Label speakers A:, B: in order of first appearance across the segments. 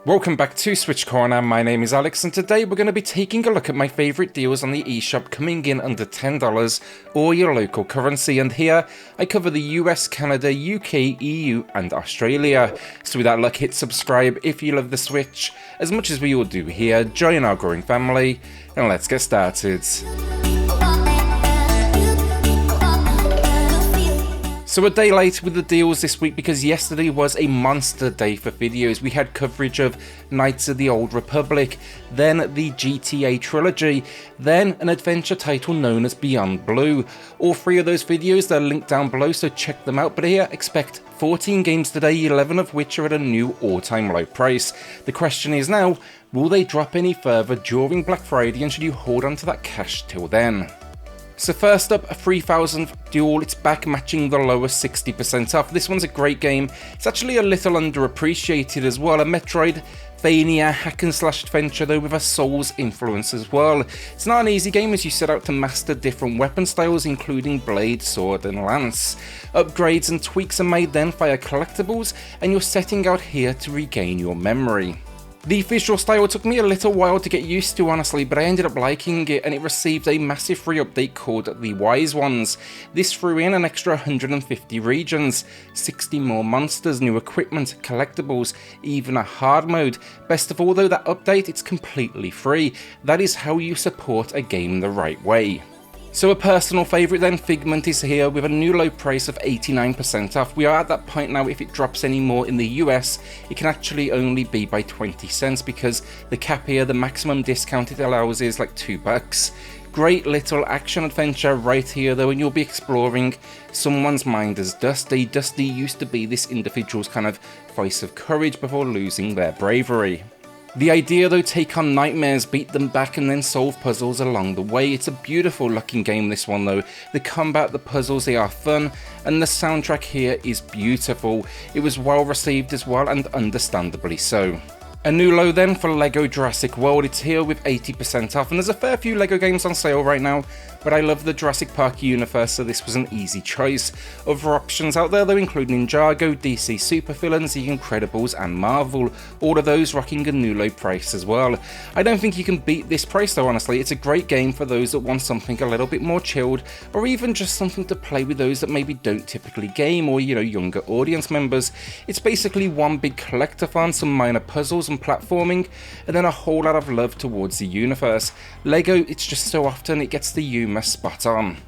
A: Welcome back to SwitchCorner, my name is Alex and today we're going to be taking a look at my favourite deals on the eShop coming in under $10 or your local currency, and here I cover the US, Canada, UK, EU and Australia. So with that luck, hit subscribe if you love the Switch as much as we all do here, join our growing family and let's get started. So a day late with the deals this week because yesterday was a monster day for videos. We had coverage of Knights of the Old Republic, then the GTA trilogy, then an adventure title known as Beyond Blue. All three of those videos, they're linked down below, so check them out. But here, expect 14 games today, 11 of which are at a new all-time low price. The question is now, will they drop any further during Black Friday, and should you hold on to that cash till then? So first up, a 3000 Duel. It's back matching the lower 60% off. This one's a great game. It's actually a little underappreciated as well. A Metroidvania hack and slash adventure though with a Souls influence as well. It's not an easy game as you set out to master different weapon styles including blade, sword and lance. Upgrades and tweaks are made then via collectibles and you're setting out here to regain your memory. The visual style took me a little while to get used to honestly, but I ended up liking it and it received a massive free update called the Wise Ones. This threw in an extra 150 regions, 60 more monsters, new equipment, collectibles, even a hard mode. Best of all though, that update, it's completely free. That is how you support a game the right way. So a personal favourite then, Figment is here with a new low price of 89% off. We are at that point now, if it drops any more in the US, it can actually only be by 20 cents because the cap here, the maximum discount it allows is like $2. Great little action adventure right here though, and you'll be exploring someone's mind as Dusty. Dusty used to be this individual's kind of voice of courage before losing their bravery. The idea though, take on nightmares, beat them back and then solve puzzles along the way. It's a beautiful looking game this one though. The combat, the puzzles, they are fun and the soundtrack here is beautiful. It was well received as well and understandably so. A new low then for LEGO Jurassic World. It's here with 80% off and there's a fair few LEGO games on sale right now, but I love the Jurassic Park universe so this was an easy choice. Other options out there though include Ninjago, DC Supervillains, The Incredibles and Marvel, all of those rocking a new low price as well. I don't think you can beat this price though honestly. It's a great game for those that want something a little bit more chilled or even just something to play with those that maybe don't typically game or younger audience members. It's basically one big collectathon, some minor puzzles and platforming, and then a whole lot of love towards the universe. LEGO, it's just so often it gets the humour spot on.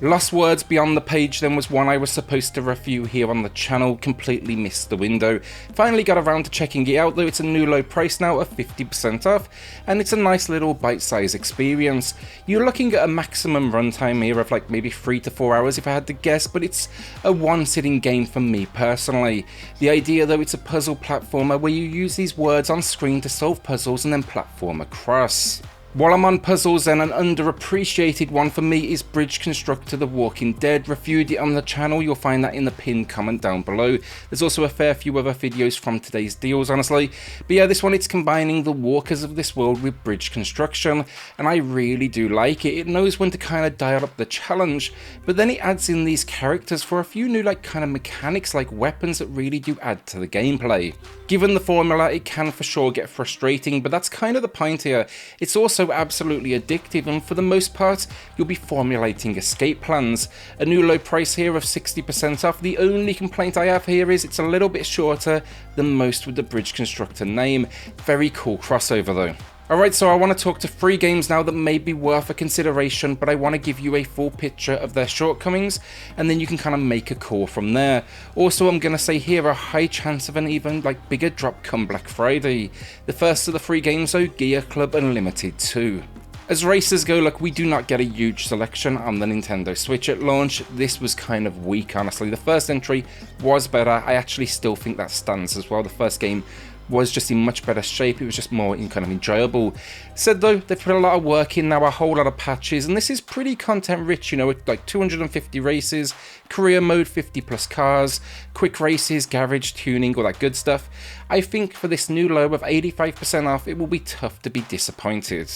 A: Lost Words Beyond the Page then was one I was supposed to review here on the channel, completely missed the window. Finally got around to checking it out though. It's a new low price now of 50% off and it's a nice little bite-sized experience. You're looking at a maximum runtime here of like maybe 3 to 4 hours if I had to guess, but it's a one-sitting game for me personally. The idea though, it's a puzzle platformer where you use these words on screen to solve puzzles and then platform across. While I'm on puzzles then, an underappreciated one for me is Bridge Constructor The Walking Dead. Reviewed it on the channel, you'll find that in the pinned comment down below. There's also a fair few other videos from today's deals honestly. But yeah, this one, it's combining the walkers of this world with bridge construction, and I really do like it. It knows when to kind of dial up the challenge, but then it adds in these characters for a few new like kind of mechanics like weapons that really do add to the gameplay. Given the formula, it can for sure get frustrating, but that's kind of the point here. It's also absolutely addictive and for the most part you'll be formulating escape plans. A new low price here of 60% off. The only complaint I have here is it's a little bit shorter than most with the Bridge Constructor name. Very cool crossover though. Alright, so I want to talk to 3 games now that may be worth a consideration, but I want to give you a full picture of their shortcomings and then you can kind of make a call from there. Also, I'm going to say here a high chance of an even like bigger drop come Black Friday. The first of the 3 games though, Gear.Club Unlimited 2. As races go, look, we do not get a huge selection on the Nintendo Switch at launch. This was kind of weak honestly. The first entry was better. I actually still think that stands as well. The first game was just in much better shape. It was just more kind of enjoyable. Said though, they've put a lot of work in now, a whole lot of patches, and this is pretty content rich, with like 250 races, career mode, 50 plus cars, quick races, garage tuning, all that good stuff. I think for this new low of 85% off, it will be tough to be disappointed.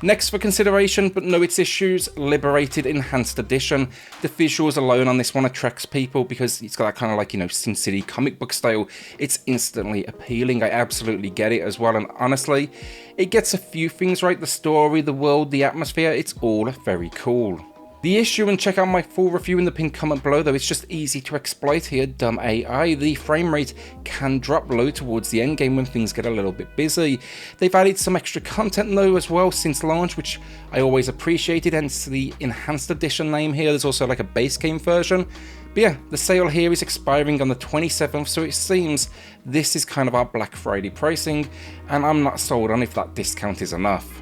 A: Next for consideration, but no its issues, Liberated Enhanced Edition. The visuals alone on this one attracts people because it's got that kind of like, you know, Sin City comic book style. It's instantly appealing, I absolutely get it as well, and honestly, it gets a few things right, the story, the world, the atmosphere, it's all very cool. The issue, and check out my full review in the pinned comment below though, it's just easy to exploit here, dumb AI. The frame rate can drop low towards the end game when things get a little bit busy. They've added some extra content though as well since launch, which I always appreciated, hence the enhanced edition name here. There's also like a base game version. But yeah, the sale here is expiring on the 27th, so it seems this is kind of our Black Friday pricing, and I'm not sold on if that discount is enough.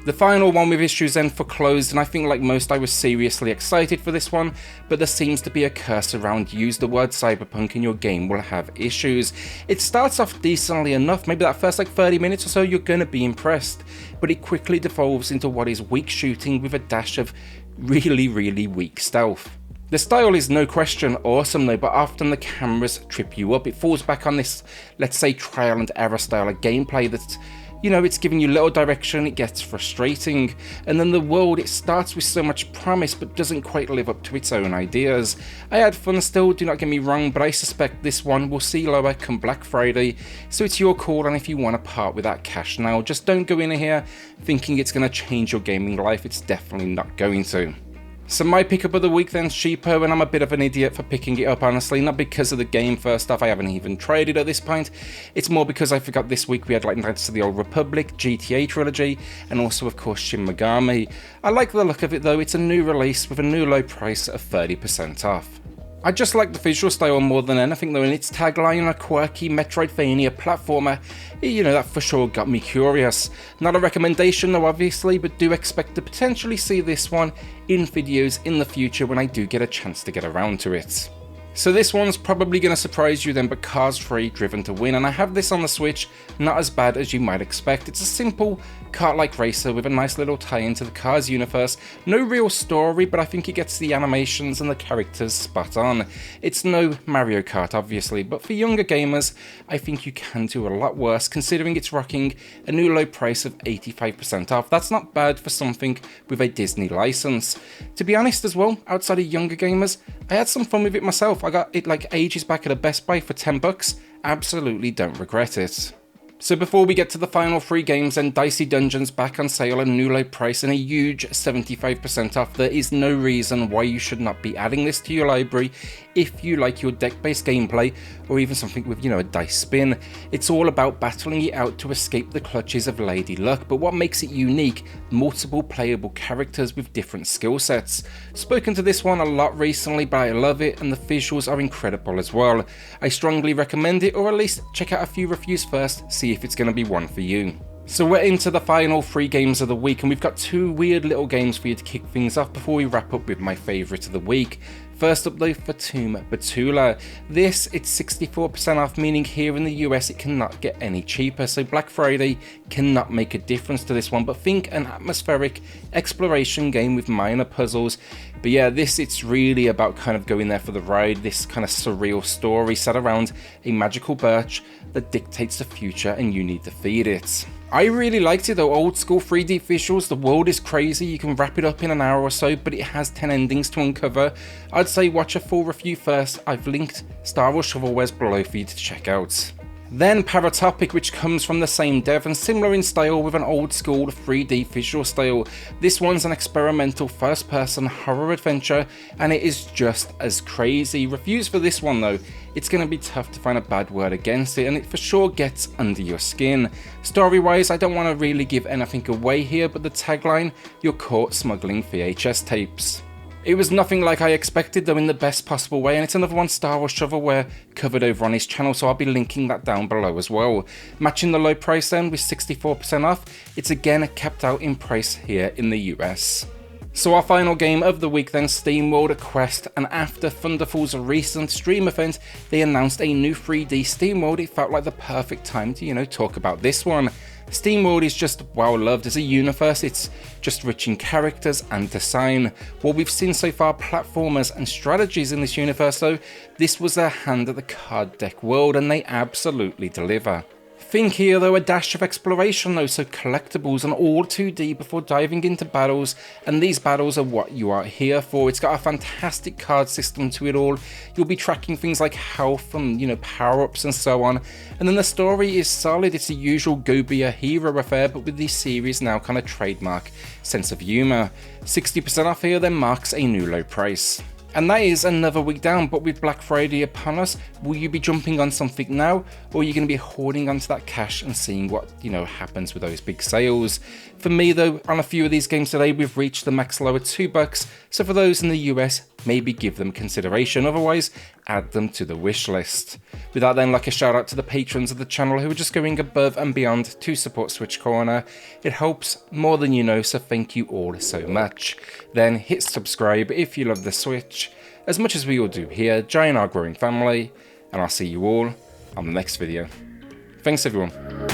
A: The final one with issues then, Foreclosed, and I think like most I was seriously excited for this one, but there seems to be a curse around use the word cyberpunk and your game will have issues. It starts off decently enough, maybe that first like 30 minutes or so you're gonna be impressed, but it quickly devolves into what is weak shooting with a dash of really weak stealth. The style is no question awesome though, but often the cameras trip you up. It falls back on this, let's say, trial and error style of gameplay that's, you know, it's giving you little direction, it gets frustrating, and then the world, it starts with so much promise but doesn't quite live up to its own ideas. I had fun still, do not get me wrong, but I suspect this one will see lower come Black Friday, so it's your call on if you want to part with that cash now. Just don't go in here thinking it's going to change your gaming life, it's definitely not going to. So my pickup of the week then, Sheepo, and I'm a bit of an idiot for picking it up honestly, not because of the game first off, I haven't even tried it at this point, it's more because I forgot this week we had like Knights of the Old Republic, GTA Trilogy, and also of course Shin Megami. I like the look of it though, it's a new release with a new low price of 30% off. I just like the visual style more than anything though, and its tagline, a quirky Metroidvania platformer, you know, that for sure got me curious. Not a recommendation though obviously, but do expect to potentially see this one in videos in the future when I do get a chance to get around to it. So this one's probably going to surprise you then, but Cars 3 Driven to Win, and I have this on the Switch, not as bad as you might expect. It's a simple kart-like racer with a nice little tie into the Cars universe. No real story, but I think it gets the animations and the characters spot on. It's no Mario Kart obviously, but for younger gamers, I think you can do a lot worse considering it's rocking a new low price of 85% off. That's not bad for something with a Disney license. To be honest as well, outside of younger gamers, I had some fun with it myself. I got it like ages back at a Best Buy for 10 bucks, absolutely don't regret it. So before we get to the final 3 games, then Dicey Dungeons back on sale at a new low price and a huge 75% off. There is no reason why you should not be adding this to your library if you like your deck-based gameplay or even something with, you know, a dice spin. It's all about battling it out to escape the clutches of Lady Luck, but what makes it unique, multiple playable characters with different skill sets. Spoken to this one a lot recently, but I love it and the visuals are incredible as well. I strongly recommend it, or at least check out a few reviews first, see if it's going to be one for you. So we're into the final 3 games of the week, and we've got 2 weird little games for you to kick things off before we wrap up with my favourite of the week. First up though, Fatum Betula. This, it's 64% off, meaning here in the US it cannot get any cheaper, so Black Friday cannot make a difference to this one, but think an atmospheric exploration game with minor puzzles. But yeah, it's really about kind of going there for the ride, this kind of surreal story set around a magical birch that dictates the future and you need to feed it. I really liked it though, old school 3D visuals, the world is crazy, you can wrap it up in an hour or so, but it has 10 endings to uncover. I'd say watch a full review first, I've linked Star Wars Shovelwares below for you to check out. Then Paratopic, which comes from the same dev and similar in style with an old school 3D visual style. This one's an experimental first person horror adventure and it is just as crazy. Reviews for this one though, it's going to be tough to find a bad word against it and it for sure gets under your skin. Story wise, I don't want to really give anything away here, but the tagline, you're caught smuggling VHS tapes. It was nothing like I expected though, in the best possible way, and it's another one Star Wars Shovelware covered over on his channel, so I'll be linking that down below as well. Matching the low price then with 64% off, it's again capped out in price here in the US. So our final game of the week then, Steamworld Quest, and after Thunderful's recent stream event, they announced a new 3D Steamworld. It felt like the perfect time to, you know, talk about this one. Steamworld is just well loved as a universe, it's just rich in characters and design. What we've seen so far, platformers and strategies in this universe though, this was their hand at the card deck world and they absolutely deliver. Think here though a dash of exploration though, so collectibles and all 2D before diving into battles, and these battles are what you are here for. It's got a fantastic card system to it all. You'll be tracking things like health and, you know, power-ups and so on, and then the story is solid. It's the usual go be a hero affair, but with the series now kind of trademark sense of humour. 60% off here then marks a new low price. And that is another week down, but with Black Friday upon us, will you be jumping on something now, or are you going to be hoarding onto that cash and seeing what, you know, happens with those big sales? For me though, on a few of these games today, we've reached the max low at $2, so for those in the US, maybe give them consideration, otherwise add them to the wish list. With that then, like a shout out to the patrons of the channel who are just going above and beyond to support SwitchCorner. It helps more than you know, so thank you all so much. Then hit subscribe if you love the Switch, as much as we all do here, join our growing family, and I'll see you all on the next video. Thanks everyone.